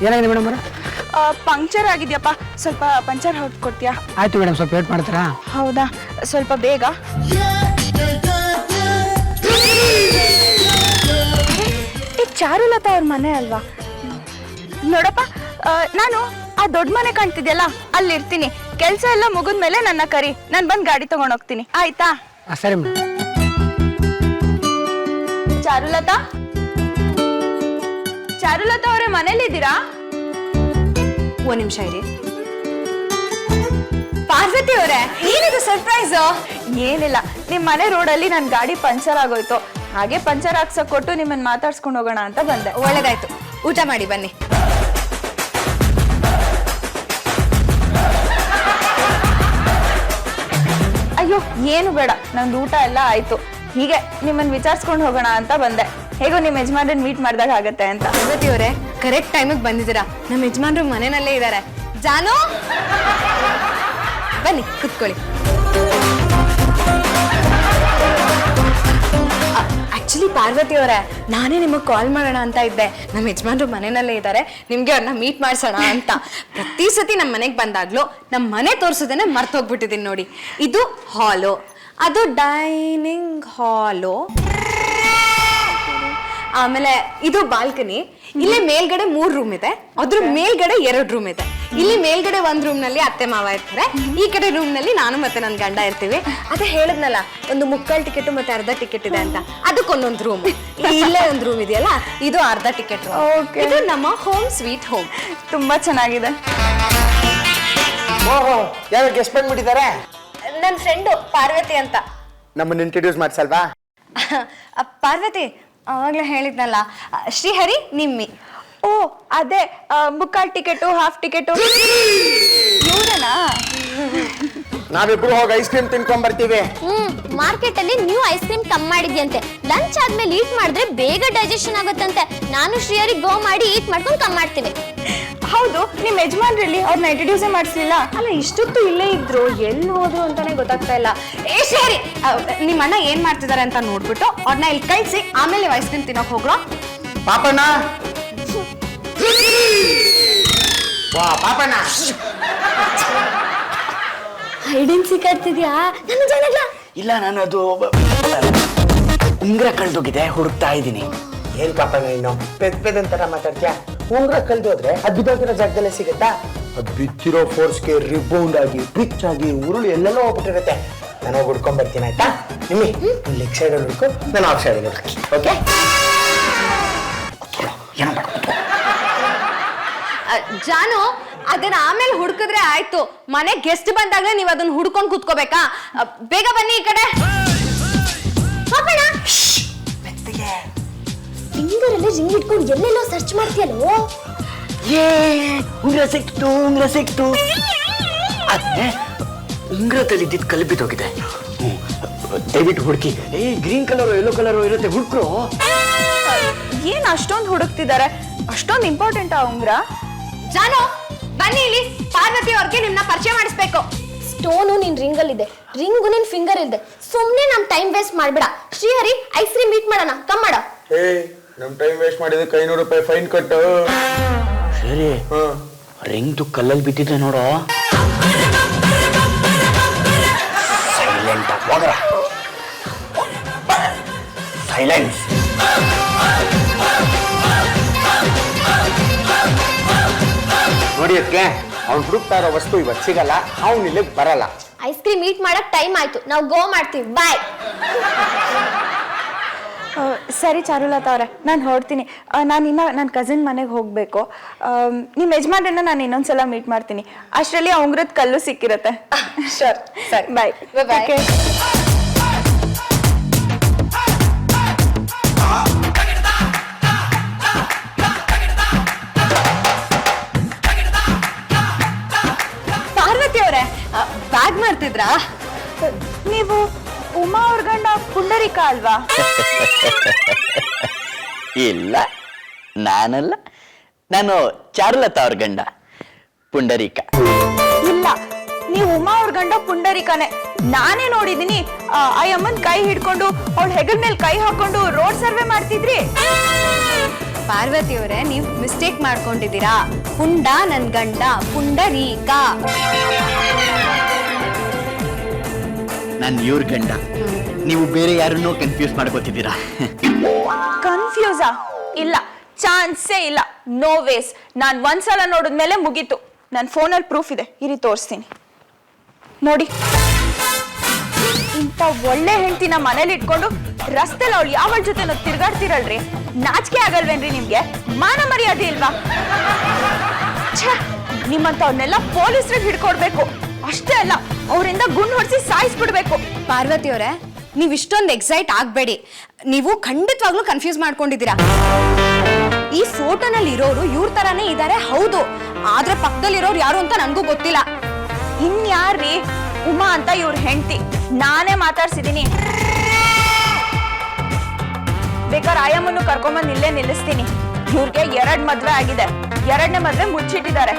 ಏನಾಗಿದೆ ಮೇಡಮ್ ಅವರ? ಪಂಕ್ಚರ್ ಆಗಿದೆಯಪ್ಪ, ಸ್ವಲ್ಪ ಪಂಚರ್ ಹೊಡ್ಕೊಡ್ತೀಯಾ? ಆಯ್ತು ಮೇಡಮ್, ಸ್ವಲ್ಪ ವೇಟ್ ಮಾಡ್ತೀರಾ? ಹೌದಾ, ಸ್ವಲ್ಪ ಬೇಗ. ಈ ಚಾರುಲತಾ ಅವ್ರ ಮನೆ ಅಲ್ವಾ? ನೋಡಪ್ಪ, ನಾನು ಆ ದೊಡ್ಡ ಮನೆ ಕಾಣ್ತಿದ್ಯಲ್ಲ ಅಲ್ಲಿರ್ತೀನಿ. ಕೆಲಸ ಎಲ್ಲ ಮುಗಿದ್ಮೇಲೆ ನನ್ನ ಕರಿ, ನಾನು ಬಂದು ಗಾಡಿ ತಗೊಂಡು ಹೋಗ್ತೀನಿ, ಆಯ್ತಾ? ಸರಿ ಮೇಡಮ್. ಚಾರುಲತಾ, ಚಾರುಲತಾ ಅವರೇ ಮನೇಲಿದ್ದೀರಾ? ಒಂದ್ ನಿಮಿಷ ಇರಿ. ಪಾರ್ವತಿ ಅವರೇ, ಏನಿದು ಸರ್ಪ್ರೈಸ್? ಏನಿಲ್ಲ, ನಿಮ್ ಮನೆ ರೋಡಲ್ಲಿ ನನ್ನ ಗಾಡಿ ಪಂಚರ್ ಆಗೋಯ್ತು. ಹಾಗೆ ಪಂಚರ್ ಹಾಕ್ಸಕ್ ಕೊಟ್ಟು ನಿಮ್ಮನ್ನ ಮಾತಾಡ್ಸ್ಕೊಂಡು ಹೋಗೋಣ ಅಂತ ಬಂದೆ. ಒಳ್ಳೇದಾಯ್ತು, ಊಟ ಮಾಡಿ ಬನ್ನಿ. ಅಯ್ಯೋ ಏನು ಬೇಡ, ನಂದು ಊಟ ಎಲ್ಲ ಆಯ್ತು. ಹೀಗೆ ನಿಮ್ಮನ್ನ ವಿಚಾರಿಸ್ಕೊಂಡು ಹೋಗೋಣ ಅಂತ ಬಂದೆ. ಹೇಗೋ ನಿಮ್ಮ ಯಜಮಾನ್ರನ್ನ ಮೀಟ್ ಮಾಡಿದಾಗ ಆಗತ್ತೆ ಅಂತ. ಪಾರ್ವತಿ ಅವರೇ, ಕರೆಕ್ಟ್ ಟೈಮಿಗೆ ಬಂದಿದ್ದೀರಾ. ನಮ್ಮ ಯಜಮಾನ್ರು ಮನೆಯಲ್ಲೇ ಇದ್ದಾರೆ. ಜಾನು, ಬನ್ನಿ ಕುತ್ಕೊಳ್ಳಿ. ಆಕ್ಚುಲಿ ಪಾರ್ವತಿ ಅವರೇ, ನಾನೇ ನಿಮಗೆ ಕಾಲ್ ಮಾಡೋಣ ಅಂತ ಇದ್ದೆ. ನಮ್ಮ ಯಜಮಾನ್ರು ಮನೆಯಲ್ಲೇ ಇದ್ದಾರೆ, ನಿಮ್ಗೆ ಅವ್ರನ್ನ ಮೀಟ್ ಮಾಡ್ಸೋಣ ಅಂತ. ಪ್ರತಿ ಸತಿ ನಮ್ಮ ಮನೆಗೆ ಬಂದಾಗ್ಲೂ ನಮ್ಮ ಮನೆ ತೋರಿಸೋದನ್ನೇ ಮರ್ತೋಗ್ಬಿಟ್ಟಿದ್ದೀನಿ ನೋಡಿ. ಇದು ಹಾಲು, ಅದು ಡೈನಿಂಗ್ ಹಾಲು, ಆಮೇಲೆ ಇದು ಬಾಲ್ಕನಿ. ಇಲ್ಲಿ ಮೇಲ್ಗಡೆ 3 ರೂಮ್ ಇದೆ, ಅದ್ರ ಮೇಲ್ಗಡೆ 2 ರೂಮ್ ಇದೆ. ಇಲ್ಲಿ ಮೇಲ್ಗಡೆ 1 ರೂಮ್ ನಲ್ಲಿ ಅತ್ತೆ ಮಾವ ಇರ್ತಾರೆ, ಈ ಕಡೆ ರೂಮ್ ನಲ್ಲಿ ನಾನು ಮತ್ತೆ ನನ್ನ ಗಂಡ ಇರ್ತೀವಿ. ಅದೇ ಹೇಳದ್ನಲ್ಲ, ಒಂದು ಮುಕ್ಕಾಲ್ ಟಿಕೆಟ್ ಮತ್ತೆ ಅರ್ಧ ಟಿಕೆಟ್ ಇದೆ ಅಂತ, ಅದಕ್ಕೊಂದೊಂದು ರೂಮ್. ಇಲ್ಲೇ ಒಂದು ರೂಮ್ ಇದೆಯಲ್ಲ, ಇದು ಅರ್ಧ ಟಿಕೆಟ್. ಇದು ನಮ್ಮ ಹೋಮ್ ಸ್ವೀಟ್ ಹೋಮ್. ತುಂಬಾ ಚೆನ್ನಾಗಿದೆ. ಓಹೋ, ಯಾರು ಗೆಸ್ಟ್ ಬಂದ್ಬಿಟ್ಟಿದ್ದಾರೆ? ನನ್ನ ಫ್ರೆಂಡು ಪಾರ್ವತಿ ಅಂತ. ನಮ್ಮನ್ನ ಇಂಟ್ರೊಡ್ಯೂಸ್ ಮಾಡ್ಸಲ್ವಾ? ಪಾರ್ವತಿ, ಅವಾಗ್ಲೇ ಹೇಳಿದ್ನಲ್ಲ, ಶ್ರೀಹರಿ ನಿಮ್ಮಿ. ಓ ಅದೇ, ಮುಕ್ಕಾಲ್ ಟಿಕೆಟು, ಹಾಫ್ ಟಿಕೆಟು ಇವ್ರನಾ? ನಾವಿಬ್ರು ಹೋಗಿ ಐಸ್ ಕ್ರೀಮ್ ತಿನ್ಕೊಂಡ್ ಬರ್ತೀವಿ. ಮಾರ್ಕೆಟ್ ಅಲ್ಲಿ ನ್ಯೂ ಐಸ್ ಕ್ರೀಮ್ ಕಮ್ ಮಾಡಿದ್ಯಂತೆ. ಲಂಚ್ ಆದ್ಮೇಲೆ ಈಟ್ ಮಾಡಿದ್ರೆ ಬೇಗ ಡೈಜೆಷನ್ ಆಗುತ್ತಂತೆ. ನಾನು ಶ್ರೀಯರಿಗೆ ಗೋ ಮಾಡಿ ಈಟ್ ಮಾಡ್ಕೊಂಡು ಕಮ್ ಮಾಡ್ತೀವಿ. ಹೌದು, ನಿಮ್ ಯಜಮಾನ್ರಲ್ಲಿ ಅವ್ರನ್ನ ಇಂಟ್ರೊಡ್ಯೂಸೇ ಮಾಡಿಸ್ಲಿಲ್ಲ ಅಲ್ಲ, ಇಷ್ಟೊತ್ತು ಇಲ್ಲೇ ಇದ್ರು, ಎಲ್ಲಿ ಹೋದ್ರು ಅಂತಾನೆ ಗೊತ್ತಾಗ್ತಾ ಇಲ್ಲ. ಸರಿ, ನಿಮ್ಮ ಅಣ್ಣ ಏನ್ ಮಾಡ್ತಿದ್ದಾರೆ ಅಂತ ನೋಡ್ಬಿಟ್ಟು ಅವ್ರನ್ನ ಇಲ್ಲಿ ಕಳ್ಸಿ, ಆಮೇಲೆ ಐಸ್ ಕ್ರೀಮ್ ತಿನ್ನೋಕ್ ಹೋಗ್ರೋ. ಪಾಪಣ್ಣ, ವಾ ಪಾಪಣ್ಣ, ಹೈಡೆನ್ ಸಿಕ್ಕಾಡ್ತಿದ್ಯಾ? ನನ್ನ ಜನಗಳ ಇಲ್ಲ, ನಾನು ಅದು ಉಂಗ್ರ ಕಳ್ದೋಗಿದೆ, ಹುಡುಕ್ತಾ ಇದ್ದೀನಿ. ಏನ್ ಪಾಪಣ್ಣ ಇನ್ನು ಪೆದ್ದಂತರ ಮಾತಾಡ್ತೀಯ? ಉಂಗ್ರ ಕಳ್ದೋದ್ರೆ ಅದು ಬಿದ್ದೋಗಿರೋ ಜಾಗದಲ್ಲೇ ಸಿಗುತ್ತಾ? ಅದು ಬಿದ್ದಿರೋ ಫೋರ್ಸ್ಗೆ ರಿಬೌಂಡ್ ಆಗಿ ಪಿಚ್ ಆಗಿ ಉರುಳು ಎಲ್ಲೆಲ್ಲೋ ಹೋಗ್ಬಿಟ್ಟಿರುತ್ತೆ. ನಾನು ಹೋಗಿ ಹುಡ್ಕೊಂಡ್ ಬರ್ತೀನಿ, ಆಯ್ತಾ? ನಿಮ್ಮಿ ಲೆಗ್ ಸೈಡ್ ಅಲ್ಲಿ ಹುಡ್ಕೊ, ನಾನು ಆಫ್ ಸೈಡ್ ಅಲ್ಲಿ ಹುಡುಕಿ. ಓಕೆ? ಜಾನು, ಅದನ್ನ ಆಮೇಲೆ ಹುಡುಕಿದ್ರೆ ಆಯ್ತು. ಮನೆ ಗೆಸ್ಟ್ ಬಂದಾಗ್ಲೇ ನೀವು ಅದನ್ನ ಹುಡ್ಕೊಂಡು ಕೂತ್ಕೋಬೇಕಾ? ಬೇಗ ಬನ್ನಿ ಈ ಕಡೆ. ಫಿಂಗರ್ ಅಲ್ಲಿ ರಿಂಗ್ ಇಟ್ಕೊಂಡು ಎಲ್ಲೆಲ್ಲೋ ಸರ್ಚ್ ಮಾಡ್ತೀಯಲ್ಲೋ. ಉಂಗ್ರ ಸಿಕ್ತು, ಉಂಗ್ರ ಸಿಕ್ತು. ಉಂಗ್ರದಲ್ಲಿ ಇದ್ದಿದ್ದು ಕಲ್ಲು ಬಿದ್ದೋಗಿದೆ. ದಯವಿಟ್ಟು ಹುಡುಕಿ. ಗ್ರೀನ್ ಕಲರ್ ಯೆಲ್ಲೋ ಕಲರ್ ಇರುತ್ತೆ, ಹುಡುಕ್ರು. ಏನ್ ಅಷ್ಟೊಂದು ಹುಡುಕ್ತಿದ್ದಾರೆ? ಅಷ್ಟೊಂದು ಇಂಪಾರ್ಟೆಂಟ್ ಆ ಉಂಗ್ರ? ಜಾನು, ಬನ್ನಿ ಇಲ್ಲಿ. ಪಾರ್ವತಿ ಅವ್ರಿಗೆ ನಿಮ್ನ ಪರಿಚಯ ಮಾಡಿಸ್ಬೇಕು. ಸ್ಟೋನು ನಿನ್ ರಿಂಗ್ ಅಲ್ಲಿ ಇದೆ, ರಿಂಗು ನಿನ್ ಫಿಂಗರ್ ಇದೆ. ಸುಮ್ನೆ ನಮ್ ಟೈಮ್ ವೇಸ್ಟ್ ಮಾಡ್ಬೇಡ. ಶ್ರೀಹರಿ, ಐಸ್ ಕ್ರೀಮ್ ಮೀಟ್ ಮಾಡೋಣ, ಕಮ್ ಮಾಡ. ನಮ್ ಟೈಮ್ ವೇಸ್ಟ್ ಮಾಡಿದಕ್ಕೆ 500 ರೂಪಾಯಿ ಫೈನ್ ಕಟ್ಟು. ಸರಿ, ರಿಂಗ್ದು ಕಲ್ಲಲ್ಲಿ ಬಿದ್ದಿದೆ ನೋಡೋ. ಸೈಲೆಂಟ್ ಆಗಿ ಹೋಗ್ರ. ಸೈಲೆನ್ಸ್. ನೋಡಿ ಅದಕ್ಕೆ ಅವ್ನು ಹುಡುಕ್ತಾ ಇರೋ ವಸ್ತು ಇವತ್ತು ಸಿಗಲ್ಲ, ಅವ್ನು ಇಲ್ಲಿಗೆ ಬರಲ್ಲ. ಐಸ್ ಕ್ರೀಮ್ ಮೀಟ್ ಮಾಡಕ್ ಟೈಮ್ ಆಯ್ತು, ನಾವು ಗೋ ಮಾಡ್ತೀವಿ, ಬಾಯ್. ಸರಿ ಚಾರುಲತಾ ಅವರೇ, ನಾನು ಹೊರಡ್ತೀನಿ. ನನ್ನ ಕಸಿನ್ ಮನೆಗೆ ಹೋಗಬೇಕು. ನಿಮ್ಮ ಯಜಮಾನ್ರನ್ನ ನಾನು ಇನ್ನೊಂದ್ಸಲ ಮೀಟ್ ಮಾಡ್ತೀನಿ. ಅಷ್ಟರಲ್ಲಿ ಆ ಉಂಗ್ರದ ಕಲ್ಲು ಸಿಕ್ಕಿರುತ್ತೆ. ಶೋರ್, ಸರಿ, ಬಾಯ್ ಬಾಯ್. ಪಾರ್ವತಿ ಅವರೇ, ಬ್ಯಾಗ್ ಮಾಡ್ತಿದ್ರಾ? ನೀವು ಉಮಾ ಅವ್ರ ಗಂಡ ಪುಂಡರೀಕ ಅಲ್ವಾ? ಇಲ್ಲ, ನಾನಲ್ಲ, ನಾನು ಚಾರುಲತಾ ಅವ್ರ ಗಂಡ ಪುಂಡರೀಕ. ಇಲ್ಲ, ನೀವು ಉಮಾ ಅವ್ರ ಗಂಡ ಪುಂಡರೀಕನೇ. ನಾನೇ ನೋಡಿದೀನಿ. ಆ ಅಮ್ಮನ್ ಕೈ ಹಿಡ್ಕೊಂಡು ಅವಳ ಹೆಗಲ್ ಮೇಲೆ ಕೈ ಹಾಕೊಂಡು ರೋಡ್ ಸರ್ವೆ ಮಾಡ್ತಿದ್ರಿ. ಪಾರ್ವತಿಯವರೇ, ನೀವು ಮಿಸ್ಟೇಕ್ ಮಾಡ್ಕೊಂಡಿದ್ದೀರಾ. ಪುಂಡ ನನ್ ಗಂಡ, ಪುಂಡರೀಕ. ನಾನು ಇವ್ರ ಗಂಡ. ನೀವು ಬೇರೆ ಯಾರನ್ನೋ ಕನ್ಫ್ಯೂಸ್ ಮಾಡ್ಕೋತಿದ್ದೀರಾ. ಕನ್ಫ್ಯೂಸಾ? ಇಲ್ಲ, ಚಾನ್ಸೇ ಇಲ್ಲ. No ways. ನಾನು ಒಂದ್ಸಲ ನೋಡಿದ್ಮೇಲೆ ಮುಗೀತು. ನನ್ನ ಫೋನಲ್ಲಿ ಪ್ರೂಫ್ ಇದೆ, ಇರಿ ತೋರಿಸ್ತೀನಿ ನೋಡಿ. ಇಂಥ ಒಳ್ಳೆ ಹೆಂಡತಿನ ಮನೇಲಿ ಇಟ್ಕೊಂಡು ರಸ್ತೆಲಿ ಅವಳು ಯಾವಳ ಜೊತೆ ತಿರ್ಗಾಡ್ತಿರಲ್ರಿ, ನಾಚಿಕೆ ಆಗಲ್ವೇನ್ರಿ ನಿಮ್ಗೆ? ಮಾನ ಮರ್ಯಾದೆ ಇಲ್ವಾ? ನಿಮ್ಮಂತವ್ರನ್ನೆಲ್ಲ ಪೊಲೀಸರಿಗೆ ಹಿಡ್ಕೊಡ್ಬೇಕು. ಅಷ್ಟೇ ಅಲ್ಲ, ಅವರಿಂದ ಗುಂಡು ಹೊಡಿಸಿ ಸಾಯಿಸ್ಬಿಡ್ಬೇಕು. ಪಾರ್ವತಿಯವರೇ, ನೀವು ಇಷ್ಟೊಂದು ಎಕ್ಸೈಟ್ ಆಗ್ಬೇಡಿ. ನೀವು ಖಂಡಿತವಾಗ್ಲೂ ಕನ್ಫ್ಯೂಸ್ ಮಾಡ್ಕೊಂಡಿದ್ದೀರಾ. ಈ ಫೋಟೋನಲ್ಲಿ ಇರೋರು ಇವ್ರ ತರಾನೇ ಇದ್ದಾರೆ, ಹೌದು. ಆದ್ರೆ ಪಕ್ಕದಲ್ಲಿರೋರು ಯಾರು ಅಂತ ನನ್ಗೂ ಗೊತ್ತಿಲ್ಲ. ಇನ್ಯಾರ್ರಿ? ಉಮಾ ಅಂತ ಇವ್ರ ಹೆಂಡತಿ. ನಾನೇ ಮಾತಾಡ್ಸಿದೀನಿ. ಬೇಕಾದ್ರೆ ಆಯಮ್ಮನ್ನು ಕರ್ಕೊಂಬಂದು ಇಲ್ಲೇ ನಿಲ್ಲಿಸ್ತೀನಿ. ಇವ್ರಿಗೆ 2 ಮದ್ವೆ ಆಗಿದೆ, 2ನೇ ಮದ್ವೆ ಮುಚ್ಚಿಟ್ಟಿದ್ದಾರೆ.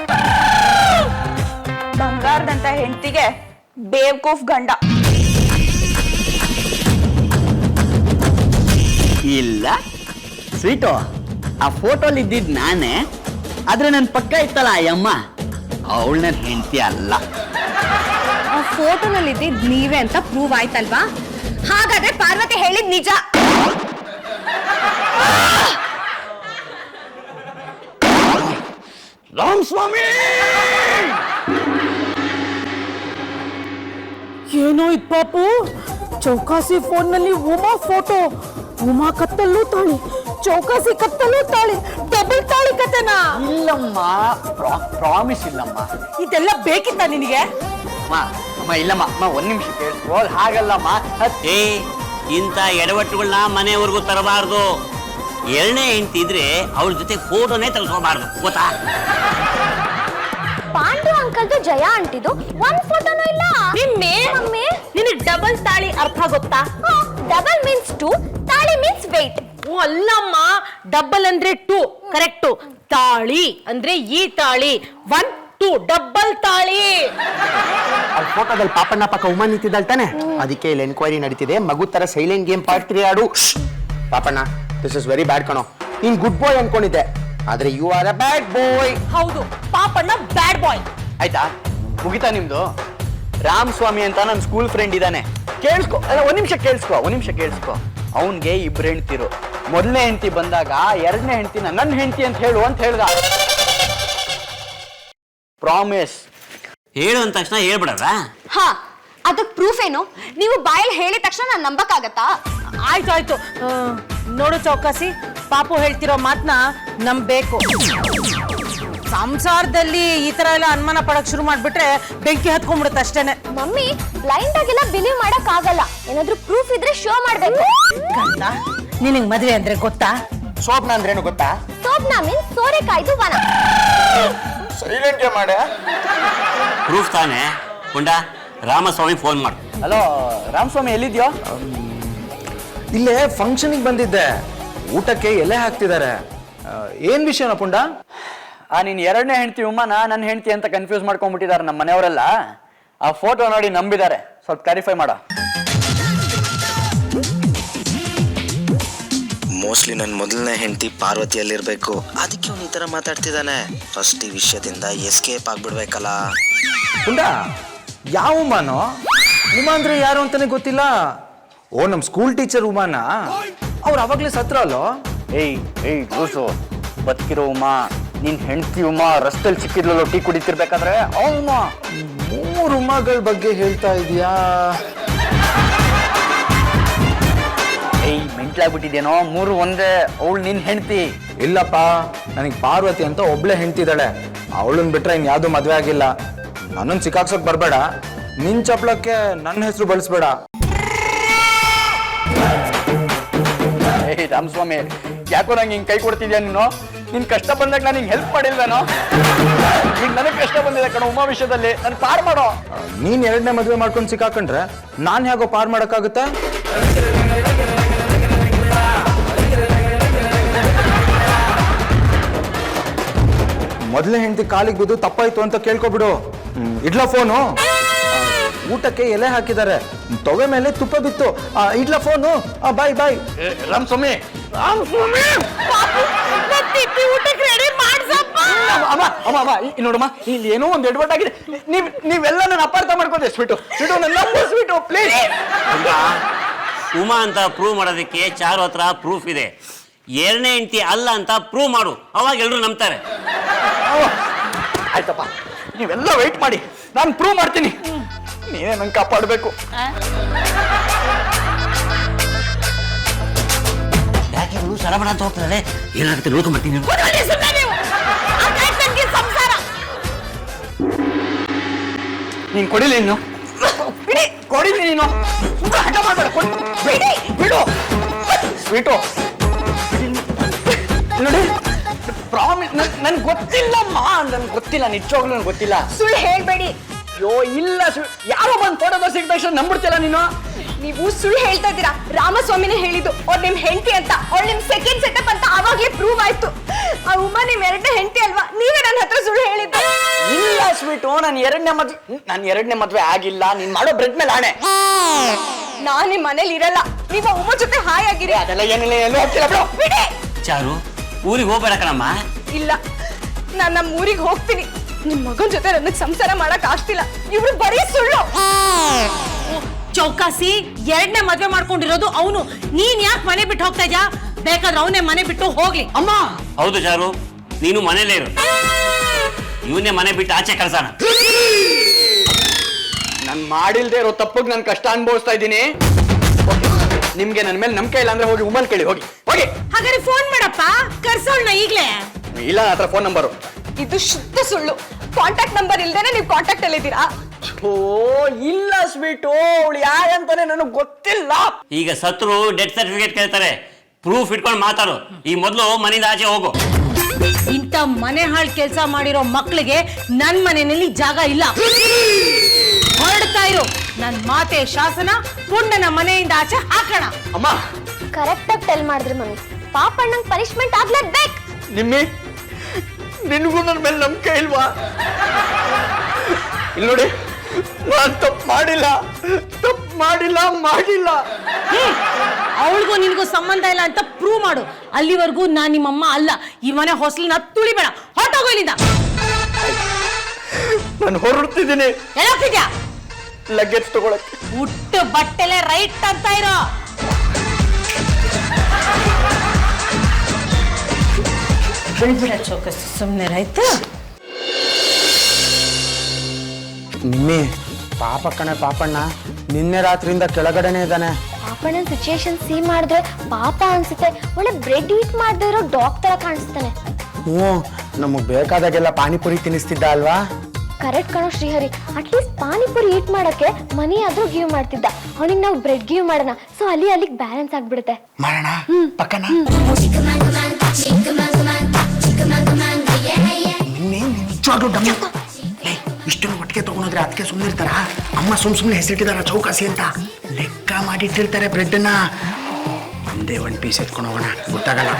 ಬಂಗಾರದಂತ ಹೆಂಡತಿಗೆ ಬೇವ್ಕೂಫ್ ಗಂಡ. ಇಲ್ಲ ಸ್ವೀಟು, ಆ ಫೋಟೋಲಿ ಇದ್ದಿದ್ ನಾನೇ. ಆದ್ರೆ ನನ್ನ ಪಕ್ಕ ಇತ್ತಲ್ಲ ಅಯ್ಯಮ್ಮ, ಅವಳು ನನ್ನ ಹೆಂಡತಿ ಅಲ್ಲ. ಆ ಫೋಟೋನಲ್ಲಿ ಇದ್ದಿದ್ ನೀವೇ ಅಂತ ಪ್ರೂವ್ ಆಯ್ತಲ್ವಾ? ಹಾಗಾದ್ರೆ ಪಾರ್ವತಿ ಹೇಳಿದ್ ನಿಜ. ರಾಮ್ ಸ್ವಾಮಿ, ಏನೋ ಇದು ಪಾಪು, ಚೌಕಾಸಿ ಫೋನ್ ನಲ್ಲಿ ಉಮಾ ಫೋಟೋ. ಉಮಾ ಕತ್ತಲ್ಲೂ ತಾಳಿ, ಚೌಕಾಸಿ ಕತ್ತಲ್ಲೂ ತಾಳಿ, ಡಬಲ್ ತಾಳಿ ಕತೆನಾ? ಇಲ್ಲಮ್ಮ, ಪ್ರಾಮಿಸ್ ಇಲ್ಲಮ್ಮ. ಇದೆಲ್ಲ ಬೇಕಿತ್ತ ನಿನಗೆ? ಅಮ್ಮ ಇಲ್ಲಮ್ಮ, ಅಮ್ಮ ಒಂದ್ ನಿಮಿಷ ಕೇಳಿಸ್ಕೋ. ಹಾಗಲ್ಲಮ್ಮ. ಇಂಥ ಎಡವಟ್ಟುಗಳನ್ನ ಮನೆಯವರೆಗೂ ತರಬಾರ್ದು. 2ನೇ ಹೆಂಡತಿ ಇದ್ರೆ ಅವಳ ಜೊತೆ ಫೋಟೋನೇ ತೆಗೆಸ್ಕೋಬಾರ್ದು, ಗೊತ್ತಾ? ಪಾಂಡು ಅಂಕಲ್ದು ಜಯ ಅಂಟಿದು 1 ಫೋಟೋನೂ ಇಲ್ಲ. ಮಮ್ಮಿ, ನಿನಗೆ ಡಬಲ್ ತಾಳಿ ಅರ್ಥ ಗೊತ್ತಾ? ಡಬಲ್ ಮೀನ್ಸ್ 2, ತಾಳಿ ಮೀನ್ಸ್ ವೇಟ್. ಅಲ್ಲಮ್ಮ, ಡಬಲ್ ಅಂದ್ರೆ 2 ಕರೆಕ್ಟು. ತಾಳಿ ಅಂದ್ರೆ ಈ ತಾಳಿ 1, 2 ಡಬಲ್ ತಾಳಿ. ಅಲ್ಲಿ ಫೋಟೋದಲ್ಲಿ ಪಾಪಣ್ಣ ಪಕ್ಕ ಉಮಾ ನಿಂತಿದ್ದಾಳೆ ತಾನೆ, ಅದಕ್ಕೆ ಇಲ್ಲಿ ಎನ್ಕ್ವೈರಿ ನಡೀತಿದೆ. ಮಗು ತರ ಸೈಲೆಂಟ್ ಗೇಮ್ ಪಾಡ್ತೀರಿ ಆಡು. Papanna, this is very bad ಕಣೋ. ನೀನ್ ಗುಡ್ ಬಾಯ್ ಅನ್ಕೊಂಡಿದ್ದೆ, ಆದ್ರೆ ಯು ಆರ್ ಅ ಬ್ಯಾಡ್ ಬಾಯ್. ಹೌದು, ಪಾಪಣ್ಣ ಬ್ಯಾಡ್ ಬಾಯ್. ಆಯ್ತಾ, ಮುಗಿತಾ ನಿಮ್ದು? ರಾಮ್ ಸ್ವಾಮಿ ಅಂತ ನನ್ನ ಸ್ಕೂಲ್ ಫ್ರೆಂಡ್ ಇದ್ದಾನೆ, ಕೇಳಿಸ್ಕೊ. ಒಂದ್ ನಿಮಿಷ ಕೇಳಿಸ್ಕೊ. ಅವನ್ಗೆ 2 ಹೆಂಡ್ತಿರು. ಮೊದಲನೇ ಹೆಂಡತಿ ಬಂದಾಗ 2ನೇ ಹೆಂಡತಿನ ನನ್ನ ಹೆಂಡತಿ ಅಂತ ಹೇಳು ಅಂತ ಹೇಳ್ದ. ಪ್ರಾಮಿಸ್. ಹೇಳು ಅಂದ ತಕ್ಷಣ ಹೇಳ್ಬಿಡಲ್ಲ. ಹಾ, ಅದಕ್ ಪ್ರೂಫ್ ಏನು? ನೀವು ಬಾಯಲ್ಲಿ ಹೇಳಿದ ತಕ್ಷಣ ನಾನು ನಂಬಕ್ಕಾಗತ್ತಾ? ಆಯ್ತು. ನೋಡು ಚೌಕಾಸಿ, ಪಾಪು ಹೇಳ್ತಿರೋ ಮಾತನ್ನ ನಂಬೇಕು. ಸಂಸಾರದಲ್ಲಿ ಈ ತರ ಎಲ್ಲ ಅನುಮಾನ ಪಡಕ್ ಶುರು ಮಾಡ್ಬಿಟ್ರೆ ಬೆಂಕಿ ಹತ್ಕೊಂಡ್ಬಿಡುತ್ತೆ ಅಷ್ಟೇನೆ. ಮಮ್ಮಿ, ಬ್ಲೈಂಡ್ ಆಗಿಲ್ಲ ಬಿಲೀವ್ ಮಾಡಕ್ ಆಗಲ್ಲ. ಏನಾದ್ರೂ ಪ್ರೂಫ್ ಇದ್ರೆ ಶೋ ಮಾಡ್ಬೇಕು. ನಿನಗ್ ಮದ್ವೆ ಅಂದ್ರೆ ಗೊತ್ತಾ? ಸೋಪ್ನ ಅಂದ್ರೇನು ಗೊತ್ತಾ? ಸೋಪ್ನಾ ಮೀನ್ಸ್ ಸೋರೆಕಾಯ್ದು ವನ. ಸೈಲೆಂಟ್ ಗೇಮ್ ಮಾಡ. ಪ್ರೂಫ್ ತಾನೆ ಪುಂಡ. ರಾಮಸ್ವಾಮಿ ಫೋನ್ ಮಾಡು. ಹಲೋ ರಾಮಸ್ವಾಮಿ, ಎಲ್ಲಿದ್ಯೋ? ಇಲ್ಲೇ ಫಂಕ್ಷನ್ಗೆ ಬಂದಿದ್ದೆ. ಊಟಕ್ಕೆ ಎಲೆ ಹಾಕ್ತಿದ್ದಾರೆ. ಏನ್ ವಿಷಯನ ಪುಂಡ? ನೀನ್ 2ನೇ ಹೆಂಡತಿ ಉಮ್ಮನ ನನ್ನ ಹೆಂಡತಿ ಅಂತ ಕನ್ಫ್ಯೂಸ್ ಮಾಡ್ಕೊಂಡ್ಬಿಟ್ಟಿದ್ದಾರೆ ನಮ್ಮ ಮನೆಯವರೆಲ್ಲ. ಆ ಫೋಟೋ ನೋಡಿ ನಂಬಿದ್ದಾರೆ. ಸ್ವಲ್ಪ ಕ್ಲಾರಿಫೈ ಮಾಡ. ಮೋಸ್ಟ್ಲಿ ನನ್ನ ಮೊದಲನೇ ಹೆಂಡತಿ ಪಾರ್ವತಿಯಲ್ಲಿರ್ಬೇಕು, ಅದಕ್ಕೆ ಅವನು ಈ ಥರ ಮಾತಾಡ್ತಿದ್ದಾನೆ. ಫಸ್ಟ್ ಈ ವಿಷಯದಿಂದ ಎಸ್ಕೇಪ್ ಆಗ್ಬಿಡ್ಬೇಕಲ್ಲ. ಪುಂಡ, ಯಾವ ಉಮಾನೋ? ಉಮಾ ಅಂದ್ರೆ ಯಾರು ಅಂತಾನೆ ಗೊತ್ತಿಲ್ಲ. ಓ, ನಮ್ ಸ್ಕೂಲ್ ಟೀಚರ್ ಉಮಾನ? ಅವ್ರು ಅವಾಗ್ಲೇ ಸತ್ರ ಅಲ್ಲೋ. ಏಯ್ ದೋಸು, ಬದುಕಿರೋ ಉಮಾ, ನಿನ್ ಹೆಂಡತಿ ಉಮಾ ರಸ್ತೆಲ್ ಸಿಕ್ಕಿದ್ಲಲ್ಲೋ ಟೀ ಕುಡಿತಿರ್ಬೇಕಾದ್ರೆ ಉಮಾ. 3 ಉಮಾಗಳ ಬಗ್ಗೆ ಹೇಳ್ತಾ ಇದೀಯಾ? ಮೆಂಟ್ಲಾಗ್ಬಿಟ್ಟಿದೇನೋ? 3 ಒಂದೇ. ಅವಳು ನಿನ್ ಹೆಂಡತಿ. ಇಲ್ಲಪ್ಪ, ನನಗೆ ಪಾರ್ವತಿ ಅಂತ ಒಬ್ಳೆ ಹೆಂಡ್ತಿದ್ದಾಳೆ. ಅವಳನ್ ಬಿಟ್ರೆ ಇನ್ ಯಾವ್ದು ಮದ್ವೆ ಆಗಿಲ್ಲ. ನನ್ನನ್ ಸಿಕ್ಕಾಕ್ಸಕ್ ಬರ್ಬೇಡ. ನಿನ್ ಚಪ್ಲಕ್ಕೆ ನನ್ನ ಹೆಸರು ಬಳಸ್ಬೇಡ. ರಾಮಸ್ವಾಮಿ, ಯಾಕೋ ನಂಗೆ ಹಿಂಗ್ ಕೈ ಕೊಡ್ತಿದ್ಯಾ ನೀನು? ನಿನ್ ಕಷ್ಟ ಬಂದಾಗ ನಾನು ಹಿಂಗ್ ಹೆಲ್ಪ್ ಮಾಡಿಲ್ವೇನೋ? ಈಗ ನನಗೆ ಕಷ್ಟ ಬಂದಿದೆ ಕಣ ಉಮಾ ವಿಷಯದಲ್ಲಿ. ನನ್ ಪಾರ್ ಮಾಡೋ. ನೀನ್ 2ನೇ ಮದ್ವೆ ಮಾಡ್ಕೊಂಡು ಸಿಕ್ಕಾಕೊಂಡ್ರೆ ನಾನ್ ಹೇಗೋ ಪಾರ್ ಮಾಡಕ್ಕಾಗುತ್ತೆ? ಮೊದಲೇ ಹೆಂಡತಿ ಕಾಲಿಗೆ ಬಿದ್ದು ತಪ್ಪಾಯ್ತು ಅಂತ ಕೇಳ್ಕೊಬಿಡು. ಇಡ್ಲ ಫೋನು. ಊಟಕ್ಕೆ ಎಲೆ ಹಾಕಿದ್ದಾರೆ, ತೊವೆ ಮೇಲೆ ತುಪ್ಪ ಬಿತ್ತು. ಇಡ್ಲ ಫೋನು. ಬಾಯ್. ರಾಮಸ್ವಾಮಿ, ಪಾಪು, ಊಟಕ್ಕೆ ರೆಡಿ ಮಾಡ್ಸಪ್ಪ. ಅಮ್ಮ ಅಮ್ಮ ಅಮ್ಮ ನೋಡಮ್ಮ, ಇಲ್ಲಿ ಏನೋ ಒಂದು ಎಡವಟ್ ಆಗಿದೆ. ನೀವೆಲ್ಲ ನನ್ನ ಅಪಾರ್ಥ ಮಾಡ್ಕೊಂಡೆ. ಸ್ವೀಟು ನನ್ನ ಸ್ವೀಟು ಪ್ಲೀಸ್. ಉಮಾ ಅಂತ ಪ್ರೂವ್ ಮಾಡೋದಕ್ಕೆ ಚಾರು ಹತ್ರ ಪ್ರೂಫ್ ಇದೆ. ಎರಡನೇ ಹೆಂಡತಿ ಅಲ್ಲ ಅಂತ ಪ್ರೂವ್ ಮಾಡು, ಅವಾಗ ಎಲ್ರು ನಂಬ್ತಾರೆ. ಆಯ್ತಪ್ಪ, ನೀವೆಲ್ಲ ವೆಯ್ಟ್ ಮಾಡಿ, ನಾನು ಪ್ರೂವ್ ಮಾಡ್ತೀನಿ. ನೀನೇ ನಂಗೆ ಕಾಪಾಡಬೇಕು. ಯಾಕೆ ಇವಳು ಸರಬಣ ಅಂತ ಹೋಗ್ತಾರೆ? ಏನಾಗುತ್ತೆ ನೋಡ್ಕೊಂಡ್ಬರ್ತೀನಿ. ಸಂಸಾರ ನೀನು ಕೊಡಿಲಿ, ಇನ್ನು ಕೊಡಿಲಿ ನೀನು. ಹಠ ಮಾಡ್ಬೇಡ, ಬಿಡು ಸ್ವೀಟು. ನೋಡಿ ಪ್ರಾಮಿಸ್, ನನ್ಗೆ ಗೊತ್ತಿಲ್ಲಮ್ಮ, ನನ್ಗೆ ಗೊತ್ತಿಲ್ಲ, ನಿಜವಾಗ್ಲೂ ನನ್ಗೆ ಗೊತ್ತಿಲ್ಲ. ಸುಳ್ಳು ಹೇಳ್ಬೇಡಿ. ಅಯ್ಯೋ ಇಲ್ಲ, ಯಾರೋ ಬಂದು ಫೋಟೋ ಸಿಕ್ಕ ತಕ್ಷಣ ನಂಬಿಡ್ತಿಲ್ಲ ನೀನು. ನೀವು ಸುಳ್ಳು ಹೇಳ್ತಾ ಇದ್ದೀರಾ. ರಾಮಸ್ವಾಮಿನೇ ಹೇಳಿದ್ದು ಅವ್ರು ನಿಮ್ ಹೆಂಡತಿ ಅಂತ, ಅವ್ಳು ನಿಮ್ ಸೆಕೆಂಡ್ ಸೆಟಪ್ ಅಂತ ಆವಾಗ್ಲೇ ಪ್ರೂವ್ ಆಯ್ತು. ಆ ಉಮಾ ನಿಮ್ ಎರಡನೇ ಹೆಂಡತಿ ಅಲ್ವಾ? ನೀವೇ ನನ್ನ ಹತ್ರ ಸುಳ್ಳು ಹೇಳಿದ್ದು. ಇಲ್ಲ ಸ್ವೀಟು, ನಾನು ಎರಡನೇ ಮದ್ವೆ ಆಗಿಲ್ಲ. ನೀನ್ ಮಾಡೋ ಬ್ರೆಡ್ ಮೇಲೆ ಆಣೆ. ನಾನ್ ನಿಮ್ ಮನೇಲಿ ಇರಲ್ಲ, ನೀವು ಉಮಾ ಜೊತೆ ಹಾಯ್ ಆಗಿರಿ. ಅದೆಲ್ಲ ಏನಿಲ್ಲ, ಎಲ್ಲೂ ಹೋಗ್ತಿಲ್ಲ ಬಿಡು. ಬಿಡಿ. ಚಾರು, ಊರಿಗೆ ಹೋಗ್ಬೇಡ ಕಣಮ್ಮ. ಇಲ್ಲ, ನಾನ್ ನಮ್ಮ ಊರಿಗೆ ಹೋಗ್ತೀನಿ. ನಿಮ್ ಮಗನ್ ಜೊತೆ ನನಗ್ ಸಂಸಾರ ಮಾಡಕ್ ಆಗ್ತಿಲ್ಲ. ಇವ್ರು ಬರೀ ಸುಳ್ಳು. ಚೌಕಾಸಿ ಎರಡನೇ ಮದ್ವೆ ಮಾಡ್ಕೊಂಡಿರೋದು ಅವನು. ನೀನ್ ಯಾಕೆ ಮನೆ ಬಿಟ್ಟು ಹೋಗ್ತಾ ಇದ್ಯಾ? ಬೇಕಾದ್ರೆ ಅವನೇ ಮನೆ ಬಿಟ್ಟು ಹೋಗ್ಲಿ. ಅಮ್ಮ ಹೌದು ಚಾರು, ನೀನು ಮನೇಲೇ ಇರು. ಇವನ್ನೇ ಮನೆ ಬಿಟ್ಟು ಆಚೆ ಕಳ್ಸೋಣ. ನಾನು ಮಾಡಿಲ್ದೇ ಇರೋ ತಪ್ಪಿಗೆ ನಾನು ಕಷ್ಟ ಅನುಭವಿಸ್ತಾ ಇದ್ದೀನಿ. ನಿಮ್ಗೆ ನನ್ನ ಮೇಲೆ ನಂಬಿಕೆ ಇಲ್ಲ ಅಂದ್ರೆ ಹೋಗಿ ಉಮನ್ ಕೇಳಿ, ಹೋಗಿ. ಹಾಗಾದ್ರೆ ಫೋನ್ ಮಾಡಪ್ಪ, ಕರ್ಸೋಣ ಈಗ್ಲೇ. ಇಲ್ಲ, ನನ್ನ ಹತ್ರ ಫೋನ್ ನಂಬರು. ಇದು ಶುದ್ಧ ಸುಳ್ಳು. ಕಾಂಟ್ಯಾಕ್ಟ್ ನಂಬರ್ ಇಲ್ದೇನೆ ನೀವು ಕಾಂಟ್ಯಾಕ್ಟ್ ಅಲ್ಲಿ ಇದ್ದೀರಾ. ಓ ಇಲ್ಲ ಸ್ವೀಟು, ಅವಳು ಯಾರಂತಾನೆ ನನಗೆ ಗೊತ್ತಿಲ್ಲ. ಈಗ ಸತ್ರು ಡೆತ್ ಸರ್ಟಿಫಿಕೇಟ್ ಕೇಳ್ತಾರೆ. ಪ್ರೂಫ್ ಇಟ್ಕೊಂಡು ಮಾತಾಡು. ಈ ಮೊದಲು ಮನೆಯಿಂದ ಆಚೆ ಹೋಗು. ಇಂಥ ಮನೆ ಹಾಳು ಕೆಲಸ ಮಾಡಿರೋ ಮಕ್ಳಿಗೆ ನನ್ ಮನೆಯಲ್ಲಿ ಜಾಗ ಇಲ್ಲ. ಹೊರಡ್ತಾ ಇರು. ನನ್ ಮಾತೆ ಶಾಸನ. ಪುಂಡನ ಮನೆಯಿಂದ ಆಚೆ ಹಾಕೋಣ. ಅಮ್ಮ ಕರೆಕ್ಟ್ ಆಗಿ ಟೆಲ್ ಮಾಡಿದ್ರಿ ಮಮ್ಮಿ. ಪಾಪಣ್ಣಂಗ್ ಪನಿಷ್ಮೆಂಟ್ ಆಗ್ಲೇಬೇಕು. ನಿಮ್ಮಿ, ನಿನಗೂ ನನ್ನ ಮೇಲೆ ನಂಬಿಕೆ ಇಲ್ವಾ? ಇಲ್ಲಿ ನೋಡಿ, ನಾನು ತಪ್ಪು ಮಾಡಿಲ್ಲ. ಅವಳಿಗೂ ನಿನಗೂ ಸಂಬಂಧ ಇಲ್ಲ ಅಂತ ಪ್ರೂವ್ ಮಾಡು. ಅಲ್ಲಿವರೆಗೂ ನಾನ್ ನಿಮ್ಮಮ್ಮ ಅಲ್ಲ. ಈ ಮನೆ ಹೊಸಲಿನ ತುಳಿಬೇಡ. ಹೊರಟೋಗು ಇಲ್ಲಿಂದ. ನಾನು ಹೊರಡ್ತಿದ್ದೀನಿ. ಹೇಳೋಗ್ತಿದ್ಯಾ? ಲಗೇಜ್ ತಗೊಳಕ್ಕೆ. ಉಟ್ಟು ಬಟ್ಟೆಲೆ ರೈಟ್ ಅಂತ ಇರೋ. ಚೌಕಸಿ ಸುಮ್ಮನೆ ರೈತ. ನಿಮ್ಮಿ, ಪಾಪಣ್ಣ ನಿನ್ನೆ ರಾತ್ರಿಯಿಂದ ಕೆಳಗಡೆನೆ ಇದ್ದಾನೆ. ಪಾಪಣ್ಣನ ಸಿಚುಯೇಷನ್ ಸಿ ಮಾಡಿದ್ರೆ ಪಾಪ ಅನ್ಸುತ್ತೆ. ಒಳ್ಳೆ ಬ್ರೆಡ್ ಈಟ್ ಮಾಡದೇ ಇರೋ ಡಾಗ್ ತರ ಕಾಣಿಸ್ತಾನೆ. ಹ್ಞೂ, ನಮಗ್ ಬೇಕಾದಾಗೆಲ್ಲ ಪಾನಿಪುರಿ ತಿನ್ನಿಸ್ತಿದ್ದ ಅಲ್ವಾ? ಕರೆಕ್ಟ್ ಕಣೋ ಶ್ರೀಹರಿ. ಅಟ್ಲೀಸ್ಟ್ ಪಾನಿಪುರಿ ಈಟ್ ಮಾಡಕ್ಕೆ ಮನಿ ಆದ್ರೂ ಗಿವ್ ಮಾಡ್ತಿದ್ದ. ಅವನಿಗೆ ನಾವು ಬ್ರೆಡ್ ಗಿವ್ ಮಾಡೋಣ. ಸೊ ಅಲ್ಲಿಗೆ ಬ್ಯಾಲೆನ್ಸ್ ಆಗ್ಬಿಡುತ್ತೆ. ಮಾಡೋಣ ಪಕ್ಕನ. ನಿಜವಾಗ್ಲೂ ಡಮ್ಮ. ಇಷ್ಟನ್ನು ಒಟ್ಟಿಗೆ ತಗೊಂಡ್ರೆ ಅದಕ್ಕೆ ಸುಮ್ಮನೆ ಇರ್ತಾರ? ಅಮ್ಮ ಸುಮ್ಮನೆ ಹೆಸರಿಟ್ಟಿದಾರ ಚೌಕಾಸಿ ಅಂತ. ಲೆಕ್ಕ ಮಾಡಿಟ್ಟಿರ್ತಾರೆ ಬ್ರೆಡ್ನ. ಒಂದೇ ಒಂದು ಪೀಸ್ ಎತ್ಕೊಂಡು ಹೋಗೋಣ, ಗೊತ್ತಾಗಲ್ಲ.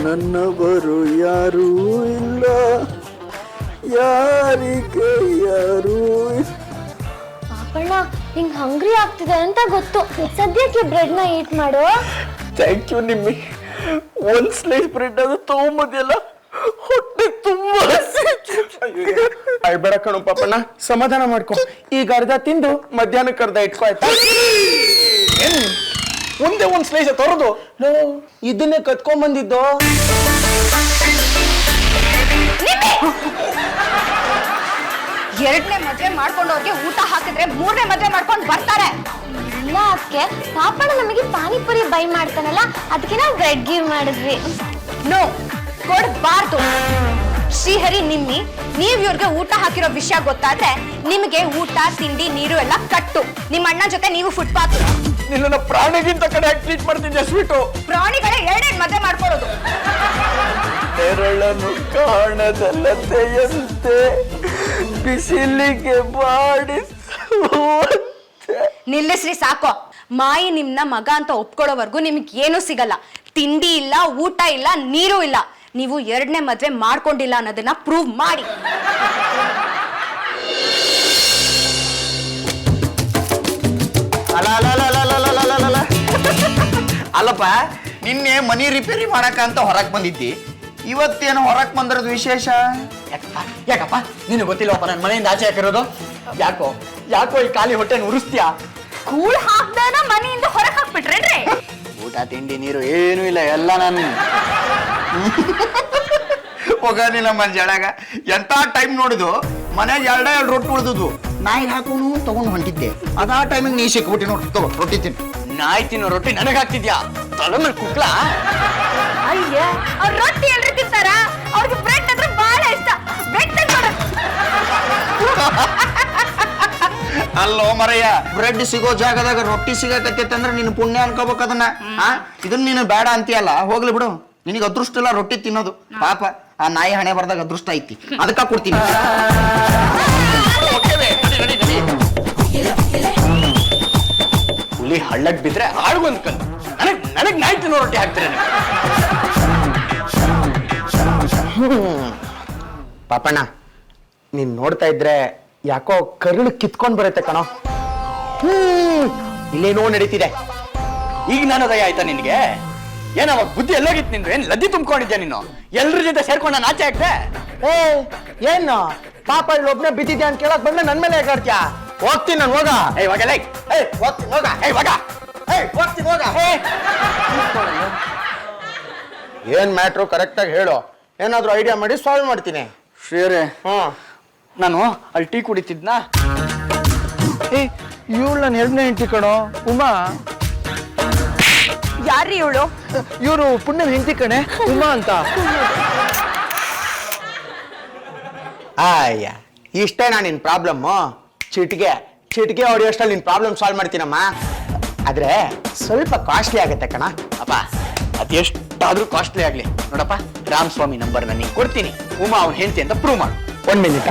ನನ್ನವರು ಯಾರೂ ಇಲ್ಲ, ಯಾರಿಗೆ ಯಾರೂ. ಪಾಪಣ್ಣ, ನಿಂಗೆ ಹಂಗ್ರಿ ಆಗ್ತಿದೆ ಅಂತ ಗೊತ್ತು. ಸದ್ಯಕ್ಕೆ ಬ್ರೆಡ್ ನ ಈಟ್ ಮಾಡು. Thank you Nimmi. ಒಂದ್ ಸ್ಲೈಸ್ ಬ್ರೆಡ್ ಅದು ತಗೊಂಬದಿಯಲ್ಲ, ಹೊಟ್ಟೆ ತುಂಬಾ ಅಳ್ಬೇಡ ಕಣು ಪಾಪಣ್ಣ, ಸಮಾಧಾನ ಮಾಡ್ಕೊ. ಈಗ ಅರ್ಧ ತಿಂದು ಮಧ್ಯಾಹ್ನಕ್ಕೆ ಅರ್ಧ ಇಟ್ಕೋ, ಆಯ್ತಾ? ಒಂದೇ ಒಂದ್ ಸ್ಲೈಸ್ ತೊರೆದು ಇದನ್ನೇ ಕತ್ಕೊಂಡ್ಬಂದಿದ್ದು. ಎರಡನೇ ಮದ್ವೆ ಮಾಡ್ಕೊಂಡವ್ರಿಗೆ ಊಟ ಹಾಕಿದ್ರೆ ಮೂರನೇ ಮದ್ವೆ ಮಾಡ್ಕೊಂಡು ಬರ್ತಾರೆ. ಇಲ್ಲ ಅದಕ್ಕೆ ಪಾಪಣ್ಣ ನಮಗೆ ಪಾನಿಪುರಿ ಬೈ ಮಾಡ್ತಾನಲ್ಲ, ಅದಕ್ಕೆ ನಾವು ಬ್ರೆಡ್ ಗಿವ್ ಮಾಡಿದ್ವಿ. ನೋ, ಕೊಡ್ಬಾರ್ದು. ಶ್ರೀಹರಿ, ನಿಮ್ಮಿ, ನೀವ್ ಇವ್ರಿಗೆ ಊಟ ಹಾಕಿರೋ ವಿಷಯ ಗೊತ್ತಾದ್ರೆ ನಿಮಗೆ ಊಟ ತಿಂಡಿ ನೀರು ಎಲ್ಲ ಕಟ್ಟು. ನಿಮ್ಮ ಅಣ್ಣ ಜೊತೆ ನೀವು ಫುಟ್ಪಾತ್. ನಿನ್ನ ಪ್ರಾಣಿಗಿಂತ ಕಡೆ ಟ್ರೀಟ್ ಮಾಡ್ತಿದ್ದೆ ಸ್ವೀಟು. ಪ್ರಾಣಿಗಳೇ ಎರಡೆರಡು ಮದ್ವೆ ಮಾಡ್ಕೊಳ್ಳೋದು. ನೆರಳನ್ನು ಕಾಣದಲ್ಲತೆಯಂತೆ ಬಿಸಿಲಿಗೆ ಬಾಡಿ. ನಿಲ್ಲಿಸ್ರಿ, ಸಾಕೋ. ಮಾಯಿ ನಿಮ್ನ ಮಗ ಅಂತ ಒಪ್ಕೊಳ್ಳೋವರೆಗೂ ನಿಮ್ಗೆ ಏನೂ ಸಿಗಲ್ಲ. ತಿಂಡಿ ಇಲ್ಲ, ಊಟ ಇಲ್ಲ, ನೀರು ಇಲ್ಲ. ನೀವು ಎರಡನೇ ಮದ್ವೆ ಮಾಡ್ಕೊಂಡಿಲ್ಲ ಅನ್ನೋದನ್ನ ಪ್ರೂವ್ ಮಾಡಿ. ಅಲ್ಲಪ್ಪ ನಿನ್ನೆ ಮನಿ ರಿಪೇರಿ ಮಾಡಕ ಅಂತ ಹೊರಕ್ ಬಂದಿದ್ದಿ, ಇವತ್ತೇನು ಹೊರಕ್ ಬಂದಿರೋದು ವಿಶೇಷ? ಯಾಕಪ್ಪ ನಿನಗೆ ಗೊತ್ತಿಲ್ಲಪ್ಪ ನನ್ನ ಮನೆಯಿಂದ ಆಚೆ ಹಾಕಿರೋದು? ಯಾಕೋ ಯಾಕೋ ಈ ಖಾಲಿ ಹೊಟ್ಟೆನ ಉರಿಸ್ತೀಯಾ? ಕೂಳ್ ಹಾಕ್ದಾನ ಮನೆಯಿಂದ ಹೊರಗೆ ಹಾಕ್ಬಿಟ್ರೇನ್ರಿ? ಊಟ ತಿಂಡಿ ನೀರು ಏನೂ ಇಲ್ಲ, ಎಲ್ಲ ನಾನು ಹೋಗಲಿಲ್ಲ ಮಂಜಾಳಾಗ. ಎಂತ ಟೈಮ್ ನೋಡಿದು ಮನೆಗೆ ಎರಡೇ ಎರಡು ರೊಟ್ಟಿ ಉಳಿದು ನಾಯಿಗೆ ಹಾಕೋನು ತಗೊಂಡು ಹೊಂಟಿದ್ದೆ. ಅದಾ ಟೈಮಿಗೆ ನೀ ಸಿಕ್ಬಿಟ್ಟಿ ನೋಡಿ, ತಗೋ ರೊಟ್ಟಿ ತಿನ್ನು. ನಾಯಿ ತಿನ್ನೋ ರೊಟ್ಟಿ ನನಗೆ ಹಾಕ್ತಿದ್ಯಾ? ತಲೆ ಮೇಲೆ ಕುಕ್ಲಾ? ಅಯ್ಯ, ಅವ್ರ ರೊಟ್ಟಿ ಎಲ್ರಿ ತಿಂತಾರ? ಅವ್ರಿಗೆ ಬ್ರೆಡ್ ಅಂದ್ರೆ ಬಹಳ ಇಷ್ಟ. ಬ್ರೆಡ್ ತಂದ್ಕೊಡು. ಅಲ್ಲೋ ಮರಯ್ಯ, ಬ್ರೆಡ್ ಸಿಗೋ ಜಾಗದಾಗ ರೊಟ್ಟಿ ಸಿಗಕತ್ತೈತೆ ಅಂದ್ರೆ ನೀನು ಪುಣ್ಯ ಅನ್ಕೋಬೇಕು ಅದನ್ನ. ಇದನ್ನ ನೀನು ಬೇಡ ಅಂತೀಯಲ್ಲ, ಹೋಗ್ಲಿ ಬಿಡು. ನಿನಗೆ ಅದೃಷ್ಟ ಇಲ್ಲ ರೊಟ್ಟಿ ತಿನ್ನೋದು. ಪಾಪ ಆ ನಾಯಿ ಹಣೆ ಬರ್ದಾಗ ಅದೃಷ್ಟ ಐತಿ, ಅದಕ್ಕ ಕೊಡ್ತೀನಿ. ಹುಲಿ ಹಳ್ಳಕ್ ಬಿದ್ರೆ ಆಡ್ಗೊಂದ್ ಕಲ್ಲು. ನನಗ್ ನಾಯಿ ತಿನ್ನೋ ರೊಟ್ಟಿ ಹಾಕ್ತಾರೆ. ಪಾಪಣ್ಣ, ನೀನ್ ನೋಡ್ತಾ ಇದ್ರೆ ಯಾಕೋ ಕರುಳು ಕಿತ್ಕೊಂಡ್ ಬರುತ್ತೆ ಕಣೋ. ಇಲ್ಲೇನೋ ನಡೀತಿದೆ. ಈಗ ನಾನು ದಯ ಆಯ್ತಾ ನಿನ್ಗೆ? ಏನವಾಗ ಬುದ್ಧಿ ಎಲ್ಲೋಗಿತ್ತು ನಿಂದು? ಏನ್ ಲದ್ದಿ ತುಂಬ್ಕೊಂಡಿದ್ಯಾ ನೀನು? ಎಲ್ರ ಜೊತೆ ಸೇರ್ಕೊಂಡು ನಾನು ಆಚೆ ಹಾಕ್ದೆ? ಏನು ಪಾಪ ಇಲ್ಲಿ ಒಬ್ನೇ ಬಿದ್ದಿದ್ಯಾ ಅಂತ ಕೇಳಕ್ ಬಂದ್ರೆ ನನ್ ಮೇಲೆ ಹೇಗಾಡ್ತ್ಯಾ? ಹೋಗ್ತೀನಿ ನಾನು, ಹೋಗ. ಹೋಗ್ತೀನಿ ಹೋಗ. ಹೋಗ್ತೀನಿ ಹೋಗ. ಏನ್ ಮ್ಯಾಟ್ರು ಕರೆಕ್ಟಾಗಿ ಹೇಳು, ಏನಾದ್ರೂ ಐಡಿಯಾ ಮಾಡಿ ಸಾಲ್ವ್ ಮಾಡ್ತೀನಿ. ಶ್ರೀಯರೇ, ನಾನು ಅಲ್ಲಿ ಟೀ ಕುಡಿತಿದ್ನಾ? ಇವಳು ನನ್ನ ಎರಡನೇ ಹೆಂಡತಿ ಕಣೋ, ಉಮಾ. ಯಾರ್ರಿ ಇವಳು? ಇವರು ಪುಣ್ಯದ ಹೆಂಡತಿ ಕಣೆ, ಉಮಾ ಅಂತ. ಅಯ್ಯ, ಇಷ್ಟೇನಾ ನಿನ್ ಪ್ರಾಬ್ಲಮ್ಮು? ಚಿಟಿಕೆ ಹೊಡಿಯೋಷ್ಟಲ್ಲಿ ನಿನ್ ಪ್ರಾಬ್ಲಮ್ ಸಾಲ್ವ್ ಮಾಡ್ತೀನಮ್ಮ. ಆದ್ರೆ ಸ್ವಲ್ಪ ಕಾಸ್ಟ್ಲಿ ಆಗುತ್ತೆ ಕಣ. ಅಪ್ಪ, ಅದೆಷ್ಟಾದ್ರೂ ಕಾಸ್ಟ್ಲಿ ಆಗ್ಲಿ ನೋಡಪ್ಪ, ರಾಮಸ್ವಾಮಿ ನಂಬರ್ ನಾನು ನಿಂಗೆ ಕೊಡ್ತೀನಿ. ಉಮಾ ಅವ್ನು ಹೇಳ್ತಿ ಅಂತ ಪ್ರೂವ್ ಮಾಡು. 1 ಮಿನಿಟ್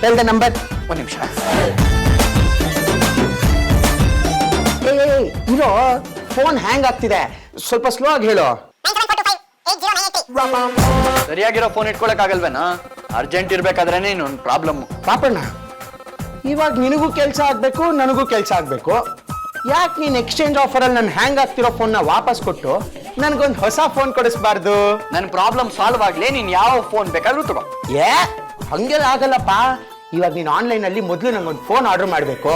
ಹೇಳ್ದೆ ನಂಬರ್. 1 ನಿಮಿಷ. ಇರೋ ಫೋನ್ ಹ್ಯಾಂಗ್ ಆಗ್ತಿದೆ, ಸ್ವಲ್ಪ ಸ್ಲೋ ಆಗಿ ಹೇಳು. ಸರಿಯಾಗಿರೋ ಫೋನ್ ಇಟ್ಕೊಳಕ್ ಆಗಲ್ವೇನಾ? ಅರ್ಜೆಂಟ್ ಇರ್ಬೇಕಾದ್ರೇನೆ ಇನ್ನೊಂದು ಪ್ರಾಬ್ಲಮ್. ಪಾಪಣ್ಣ, ಇವಾಗ ನಿನಗೂ ಕೆಲಸ ಆಗ್ಬೇಕು, ನನಗೂ ಕೆಲಸ ಆಗ್ಬೇಕು. ಯಾಕೆ ನೀನ್ ಎಕ್ಸ್ಚೇಂಜ್ ಆಫರ್ ಅಲ್ಲಿ ನನ್ ಹ್ಯಾಂಗ್ ಆಗ್ತಿರೋ ಫೋನ್ ನ ವಾಪಸ್ ಕೊಟ್ಟು ನನ್ಗೊಂದು ಹೊಸ ಫೋನ್ ಕೊಡಿಸ್ಬಾರ್ದು? ನನ್ನ ಪ್ರಾಬ್ಲಮ್ ಸಾಲ್ವ್ ಆಗ್ಲಿ, ನೀನ್ ಯಾವ ಫೋನ್ ಬೇಕಾದ್ರೂ ತಗೋ. ಹಂಗೆಲ್ಲ ಆಗಲ್ಲಪ್ಪ. ಇವಾಗ ನೀನು ಆನ್ಲೈನ್ ಅಲ್ಲಿ ಮೊದಲು ನಂಗೊಂದು ಫೋನ್ ಆರ್ಡರ್ ಮಾಡಬೇಕು.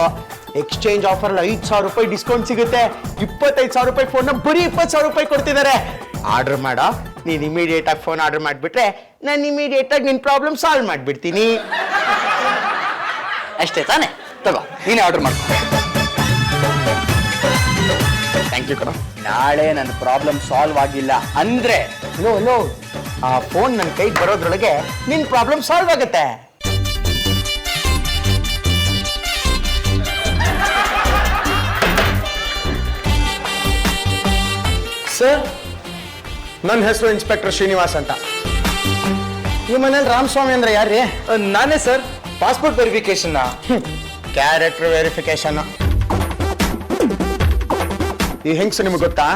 ಎಕ್ಸ್ಚೇಂಜ್ ಆಫರ್ ಅಲ್ಲಿ 5,000 ರೂಪಾಯಿ ಡಿಸ್ಕೌಂಟ್ ಸಿಗುತ್ತೆ. 25,000 ರೂಪಾಯಿ ಫೋನ್ ಬರೀ 20,000 ರೂಪಾಯಿ ಕೊಡ್ತಿದ್ದಾರೆ. ಆರ್ಡರ್ ಮಾಡೋ, ನೀನ್ ಇಮಿಡಿಯೇಟ್ ಆಗಿ ಫೋನ್ ಆರ್ಡರ್ ಮಾಡ್ಬಿಟ್ರೆ ನಾನು ಇಮಿಡಿಯೇಟ್ ಆಗಿ ನಿನ್ ಪ್ರಾಬ್ಲಮ್ ಸಾಲ್ವ್ ಮಾಡ್ಬಿಡ್ತೀನಿ. ಅಷ್ಟೇ ತಾನೆ? ತಗೋ, ನೀನೇ ಆರ್ಡರ್ ಮಾಡ್ಕೊ. ಥ್ಯಾಂಕ್ ಯು ಕಣ. ನಾಳೆ ನನ್ನ ಪ್ರಾಬ್ಲಮ್ ಸಾಲ್ವ್ ಆಗಿಲ್ಲ ಅಂದ್ರೆ ಲೋ ಆ ಫೋನ್ ನನ್ನ ಕೈಗೆ ಬರೋದ್ರೊಳಗೆ ನಿನ್ ಪ್ರಾಬ್ಲಮ್ ಸಾಲ್ವ್ ಆಗುತ್ತೆ. ಸರ್, ನನ್ನ ಹೆಸರು ಇನ್ಸ್ಪೆಕ್ಟರ್ ಶ್ರೀನಿವಾಸ್ ಅಂತ. ಈ ಮನೇಲಿ ರಾಮಸ್ವಾಮಿ ಅಂದ್ರೆ ಯಾರ್ರೀ? ನಾನೇ sir, passport verification. Character verification. ಈ ಹೆಂಗ್ಸ್ ನಿಮ್ಗೆ ಗೊತ್ತಾ?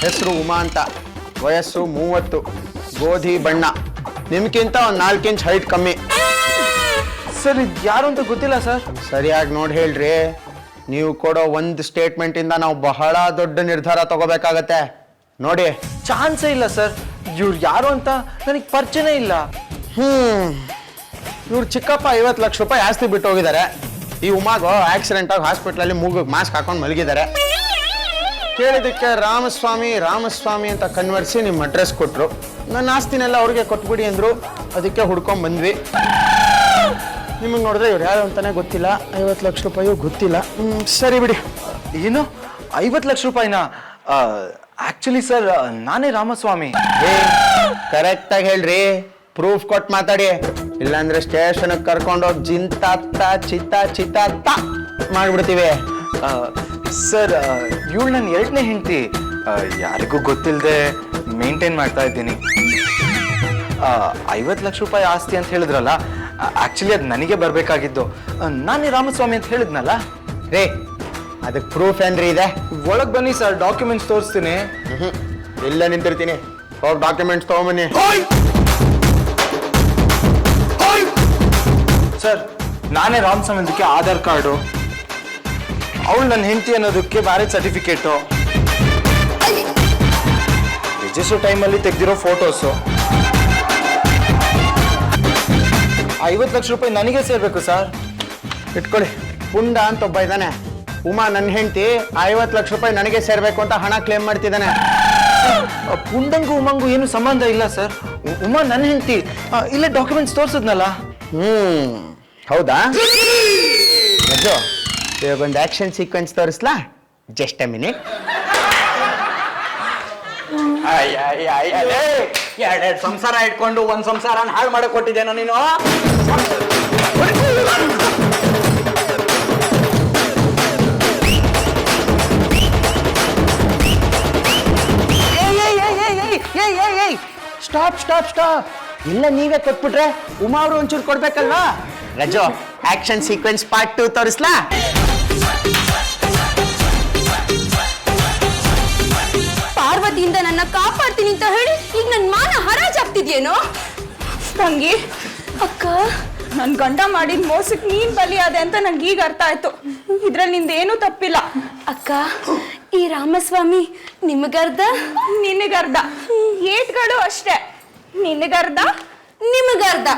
ಹೆಸರು ಉಮಾ ಅಂತ, ವಯಸ್ಸು 30, ಗೋಧಿ ಬಣ್ಣ, ನಿಮ್ಗಿಂತ ಒಂದು 4 ಇಂಚ್ ಹೈಟ್ ಕಮ್ಮಿ. ಸರ್, ಇದು ಯಾರು ಅಂತ ಗೊತ್ತಿಲ್ಲ ಸರ್. ಸರಿಯಾಗಿ ನೋಡಿ ಹೇಳ್ರಿ. ನೀವು ಕೊಡೋ ಒಂದು ಸ್ಟೇಟ್ಮೆಂಟ್ ಇಂದ ನಾವು ಬಹಳ ದೊಡ್ಡ ನಿರ್ಧಾರ ತಗೋಬೇಕಾಗತ್ತೆ. ನೋಡಿ. ಚಾನ್ಸೇ ಇಲ್ಲ ಸರ್, ಇವ್ರು ಯಾರು ಅಂತ ನನಗೆ ಪರಿಚಯನೇ ಇಲ್ಲ. ಇವ್ರು ಚಿಕ್ಕಪ್ಪ 50 ಲಕ್ಷ ರೂಪಾಯಿ ಆಸ್ತಿ ಬಿಟ್ಟು ಹೋಗಿದ್ದಾರೆ. ಈ ಉಮಾಗೋ ಆಕ್ಸಿಡೆಂಟ್ ಆಗಿ ಹಾಸ್ಪಿಟ್ಲಲ್ಲಿ ಮೂಗಿಗೆ ಮಾಸ್ಕ್ ಹಾಕೊಂಡು ಮಲಗಿದ್ದಾರೆ. ಕೇಳಿದಕ್ಕೆ ರಾಮಸ್ವಾಮಿ ಅಂತ ಕನ್ವರ್ಸಿ ನಿಮ್ಮ ಅಡ್ರೆಸ್ ಕೊಟ್ಟರು. ನನ್ನ ಆಸ್ತಿನೆಲ್ಲ ಅವ್ರಿಗೆ ಕೊಟ್ಬಿಡಿ ಅಂದರು. ಅದಕ್ಕೆ ಹುಡ್ಕೊಂಡ್ ಬಂದ್ವಿ. ನಿಮಗೆ ನೋಡಿದ್ರೆ ಇವ್ರು ಯಾರು ಅಂತಾನೆ ಗೊತ್ತಿಲ್ಲ, 50 ಲಕ್ಷ ರೂಪಾಯಿಯೂ ಗೊತ್ತಿಲ್ಲ. ಸರಿ ಬಿಡಿ. ಏನು 50 ಲಕ್ಷ ರೂಪಾಯಿನ? ಆಕ್ಚುಲಿ ಸರ್, ನಾನೇ ರಾಮಸ್ವಾಮಿ. ಕರೆಕ್ಟಾಗಿ ಹೇಳ್ರಿ, ಪ್ರೂಫ್ ಕೊಟ್ಟು ಮಾತಾಡಿ. ಇಲ್ಲಾಂದ್ರೆ ಸ್ಟೇಷನ್ಗೆ ಕರ್ಕೊಂಡೋಗಿ ಜಿಂತಾತ್ತ ಚಿತ್ತ ಮಾಡ್ಬಿಡ್ತೀವಿ. ಸರ್, ಇವಳು ನನ್ನ ಎರಡನೇ ಹೆಂಡತಿ. ಯಾರಿಗೂ ಗೊತ್ತಿಲ್ಲದೆ ಮೇಂಟೈನ್ ಮಾಡ್ತಾ ಇದ್ದೀನಿ. 50 ಲಕ್ಷ ರೂಪಾಯಿ ಆಸ್ತಿ ಅಂತ ಹೇಳಿದ್ರಲ್ಲ, ಆಕ್ಚುಲಿ ಅದು ನನಗೆ ಬರಬೇಕಾಗಿದ್ದು. ನಾನೇ ರಾಮಸ್ವಾಮಿ ಅಂತ ಹೇಳಿದ್ನಲ್ಲ ರೇ, ಅದಕ್ಕೆ ಪ್ರೂಫ್ ಏನ್ರಿ ಇದೆ? ಒಳಗೆ ಬನ್ನಿ ಸರ್, ಡಾಕ್ಯುಮೆಂಟ್ಸ್ ತೋರಿಸ್ತೀನಿ. ಇಲ್ಲ ನಿಂತಿರ್ತೀನಿ, ಹೋಗಿ ಡಾಕ್ಯುಮೆಂಟ್ಸ್ ತಗೊಂಬನ್ನಿ. ಸರ್, ನಾನೇ ರಾಮಸ್ವಾಮಿ, ಅದಕ್ಕೆ ಆಧಾರ್ ಕಾರ್ಡು, ಅವಳು ನನ್ನ ಹೆಂಡತಿ ಅನ್ನೋದಕ್ಕೆ ಮ್ಯಾರೇಜ್ ಸರ್ಟಿಫಿಕೇಟು, ರಿಜಿಸ್ಟರ್ ಟೈಮಲ್ಲಿ ತೆಗೆದಿರೋ ಫೋಟೋಸು, 50 ಲಕ್ಷ ರೂಪಾಯಿ ನನಗೆ ಸೇರ್ಬೇಕು ಸರ್. ಇಟ್ಕೊಳ್ಳಿ. ಪುಂಡ ಅಂತ ಒಬ್ಬ ಇದ್ದಾನೆ, ಉಮಾ ನನ್ನ ಹೆಂಡತಿ 50 ಲಕ್ಷ ರೂಪಾಯಿ ನನಗೆ ಸೇರ್ಬೇಕು ಅಂತ ಹಣ ಕ್ಲೇಮ್ ಮಾಡ್ತಿದ್ದಾನೆ. ಪುಂಡಂಗೂ ಉಮಂಗೂ ಏನು ಸಂಬಂಧ ಇಲ್ಲ ಸರ್. ಉಮಾ ನನ್ನ ಹೆಂಡತಿ, ಇಲ್ಲೇ ಡಾಕ್ಯುಮೆಂಟ್ಸ್ ತೋರಿಸಿದ್ನಲ್ಲ. ಹೌದಾ? ರಜು, ಇವಾಗ ಒಂದು ಆಕ್ಷನ್ ಸೀಕ್ವೆನ್ಸ್ ತೋರಿಸ್ಲಾ? Just a minute. ಎರಡೆರಡು ಸಂಸಾರ ಇಟ್ಕೊಂಡು ಒಂದ್ ಸಂಸಾರನ ಹಾಳು ಮಾಡಕ್ ಕೊಟ್ಟಿದ್ದೇನೋ ನೀನು. Stop stop stop. ಇಲ್ಲ ನೀವೇ ಕೊಟ್ಬಿಟ್ರೆ ಉಮಾ ಅವರು ಒಂಚೂರು ಕೊಡ್ಬೇಕಲ್ವಾ? ರಜು, ಆಕ್ಷನ್ ಸೀಕ್ವೆನ್ಸ್ ಪಾರ್ಟ್ 2 ತೋರಿಸ್ಲಾ? ಪಾರ್ವತಿಯಿಂದ ನನ್ನ ಕಾಪಾಡ್ತೀನಿ ಅಂತ ಹೇಳಿ ಈಗ ನನ್ನ ಮಾನ ಹರಾಜಾಗ್ತಿದ್ಯೇನೋ? ತಂಗಿ, ಅಕ್ಕ, ನನ್ ಗಂಡ ಮಾಡಿದ ಮೋಸಕ್ಕೆ ನೀನ್ ಬಲಿಯಾದೆ ಅಂತ ನಂಗೆ ಈಗ ಅರ್ಥ ಆಯ್ತು. ಇದ್ರಲ್ಲಿ ನಿಂದೇನು ತಪ್ಪಿಲ್ಲ. ಅಕ್ಕ, ಈ ರಾಮಸ್ವಾಮಿ ನಿಮಗರ್ಧ ನಿನಗರ್ಧ, ಏಟ್ಗಳು ಅಷ್ಟೇ, ನಿನಗರ್ಧ ನಿಮಗರ್ಧ.